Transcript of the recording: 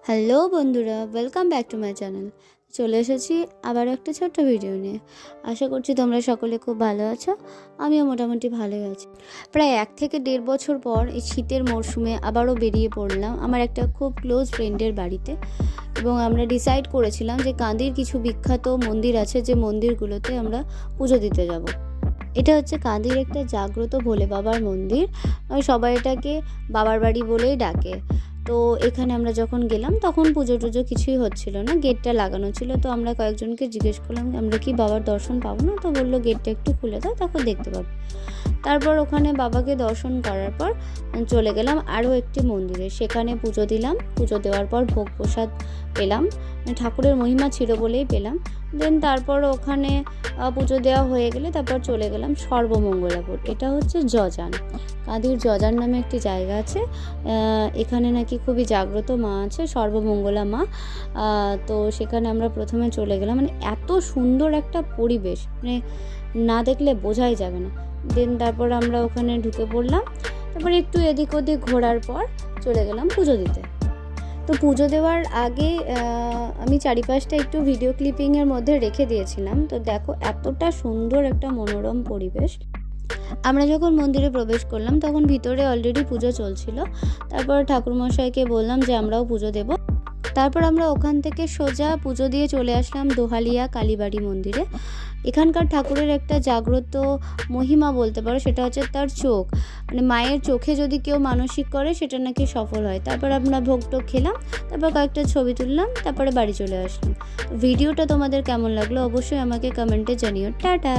Hello বন্ধুরা, welcome back to my channel. চলে এসেছি আবার একটা ছোট্ট ভিডিও নিয়ে। আশা করছি তোমরা সকলে খুব ভালো আছো। আমিও মোটামুটি ভালোই আছি। প্রায় 1 থেকে 1.5 বছর পর এই শীতের মরশুমে আবারও বেরিয়ে পড়লাম আমার একটা খুব ক্লোজ ফ্রেন্ডের বাড়িতে, এবং আমরা ডিসাইড করেছিলাম যে কাঁদির কিছু বিখ্যাত মন্দির আছে, যে মন্দিরগুলোতে আমরা পুজো দিতে যাব। এটা হচ্ছে কাঁদির একটা জাগ্রত ভোলে বাবার মন্দির। সবাই এটাকে বাবার বাড়ি বলেই ডাকে। তো এখানে আমরা যখন গেলাম তখন পুজো টুজো কিছুই হচ্ছিল না, গেটটা লাগানো ছিল। তো আমরা কয়েকজনকে জিজ্ঞেস করলাম আমরা কি বাবার দর্শন পাবো না, তো বললো গেটটা একটু খুলে দাও, তখন দেখতে পাবো। তারপর ওখানে বাবাকে দর্শন করার পর চলে গেলাম আরও একটি মন্দিরে, সেখানে পুজো দিলাম। পুজো দেওয়ার পর ভোগ প্রসাদ পেলাম, ঠাকুরের মহিমা ছিল বলেই পেলাম। দেন তারপর ওখানে পুজো দেওয়া হয়ে গেলে তারপর চলে গেলাম সর্বমঙ্গলাপুর। এটা হচ্ছে জজান, কাঁদির জজান নামে একটি জায়গা আছে। এখানে নাকি খুবই জাগ্রত মা আছে, সর্বমঙ্গলা মা। তো সেখানে আমরা প্রথমে চলে গেলাম। মানে এত সুন্দর একটা পরিবেশ, মানে না দেখলে বোঝাই যাবে না। দেন তারপর আমরা ওখানে ঢুকে পড়লাম। তারপর একটু এদিক ওদিক ঘোরার পর চলে গেলাম পুজো দিতে। তো পুজো দেওয়ার আগে আমি চারিপাশটা একটু ভিডিও ক্লিপিংয়ের মধ্যে রেখে দিয়েছিলাম। তো দেখো এতটা সুন্দর একটা মনোরম পরিবেশ। আমরা যখন মন্দিরে প্রবেশ করলাম তখন ভিতরে অলরেডি পুজো চলছিল। তারপর ঠাকুরমশাইকে বললাম যে আমরাও পুজো দেব। তারপর আমরা ওখান থেকে সোজা পুজো দিয়ে চলে আসলাম দোহালিয়া কালীবাড়ি মন্দিরে। এখানকার ঠাকুরের একটা জাগ্রত মহিমা বলতে পারো, সেটা হচ্ছে তার চোখ। মানে মায়ের চোখে যদি কেউ মানসিক করে সেটা নাকি সফল হয়। তারপর আমরা ভোগটো খেলাম, তারপর কয়েকটা ছবি তুললাম, তারপরে বাড়ি চলে আসলাম। ভিডিওটা তোমাদের কেমন লাগলো অবশ্যই আমাকে কমেন্টে জানিও। টাটা।